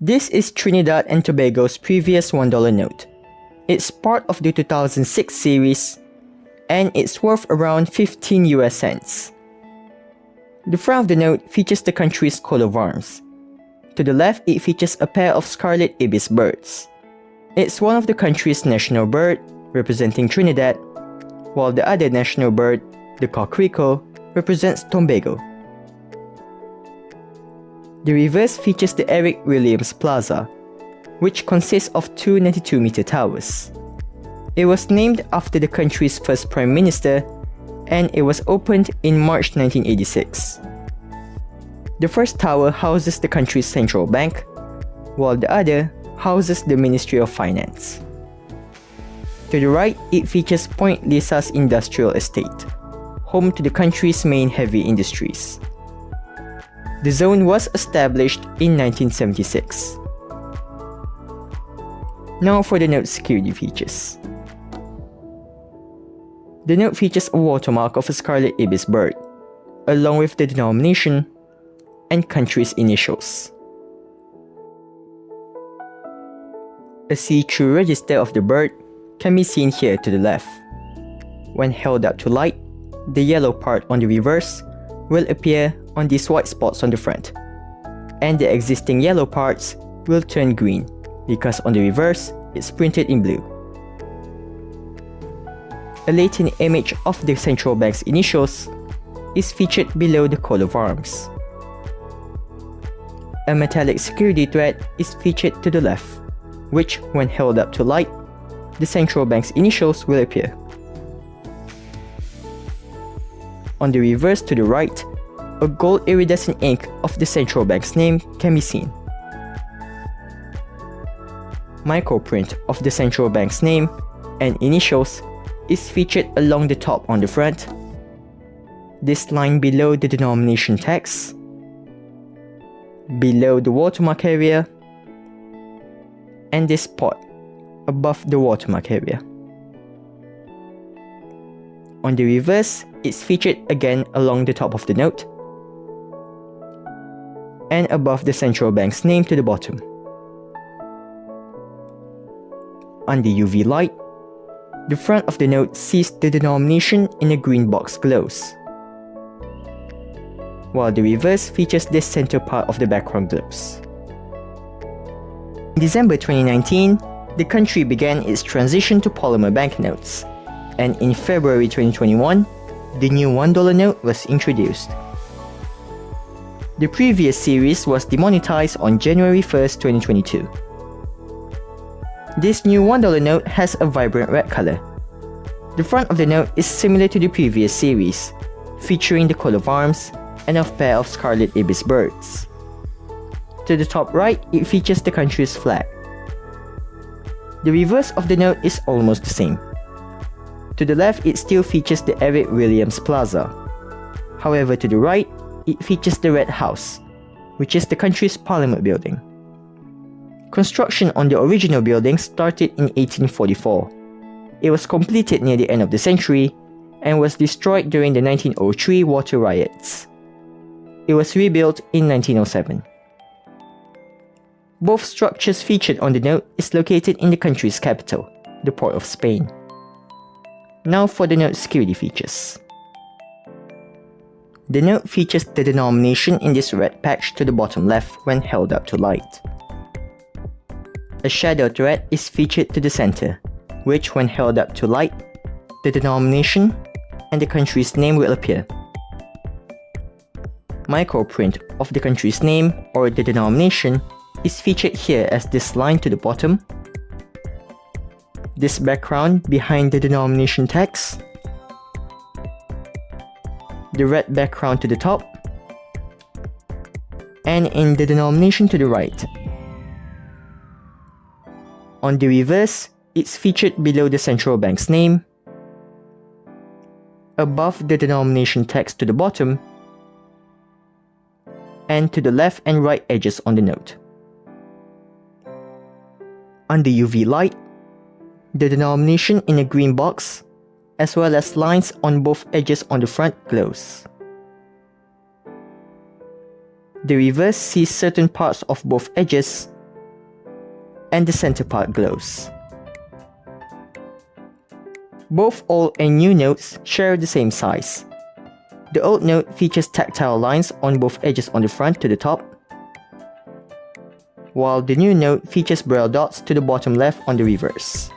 This is Trinidad and Tobago's previous $1 note. It's part of the 2006 series and it's worth around 15 US cents. The front of the note features the country's coat of arms. To the left, it features a pair of scarlet ibis birds. It's one of the country's national bird, representing Trinidad, while the other national bird, the cockerel, represents Tobago. The reverse features the Eric Williams Plaza, which consists of two 92-meter towers. It was named after the country's first Prime Minister, and it was opened in March 1986. The first tower houses the country's central bank, while the other houses the Ministry of Finance. To the right, it features Point Lisa's Industrial Estate, home to the country's main heavy industries. The zone was established in 1976. Now for the note's security features. The note features a watermark of a scarlet ibis bird, along with the denomination and country's initials. A see-through register of the bird can be seen here to the left. When held up to light, the yellow part on the reverse will appear on these white spots on the front, and the existing yellow parts will turn green because on the reverse it's printed in blue. A latent image of the central bank's initials is featured below the coat of arms. A metallic security thread is featured to the left, which, when held up to light, the central bank's initials will appear. On the reverse to the right, a gold iridescent ink of the central bank's name can be seen. Microprint of the central bank's name and initials is featured along the top on the front, this line below the denomination text, below the watermark area, and this spot above the watermark area. On the reverse, it's featured again along the top of the note and above the central bank's name to the bottom. Under UV light, the front of the note sees the denomination in a green box glows, while the reverse features this center part of the background glows. In December 2019, the country began its transition to polymer banknotes, and in February 2021, the new $1 note was introduced. The previous series was demonetized on January 1st, 2022. This new $1 note has a vibrant red color. The front of the note is similar to the previous series, featuring the coat of arms and a pair of scarlet ibis birds. To the top right, it features the country's flag. The reverse of the note is almost the same. To the left, it still features the Eric Williams Plaza. However, to the right, it features the Red House, which is the country's parliament building. Construction on the original building started in 1844. It was completed near the end of the century and was destroyed during the 1903 water riots. It was rebuilt in 1907. Both structures featured on the note is located in the country's capital, the Port of Spain. Now for the note's security features. The note features the denomination in this red patch to the bottom left when held up to light. A shadow thread is featured to the center, which when held up to light, the denomination and the country's name will appear. Microprint of the country's name or the denomination is featured here as this line to the bottom, this background behind the denomination text, the red background to the top, and in the denomination to the right. On the reverse, it's featured below the central bank's name, above the denomination text to the bottom, and to the left and right edges on the note. Under UV light, the denomination in a green box, as well as lines on both edges on the front glows. The reverse sees certain parts of both edges and the center part glows. Both old and new notes share the same size. The old note features tactile lines on both edges on the front to the top, while the new note features braille dots to the bottom left on the reverse.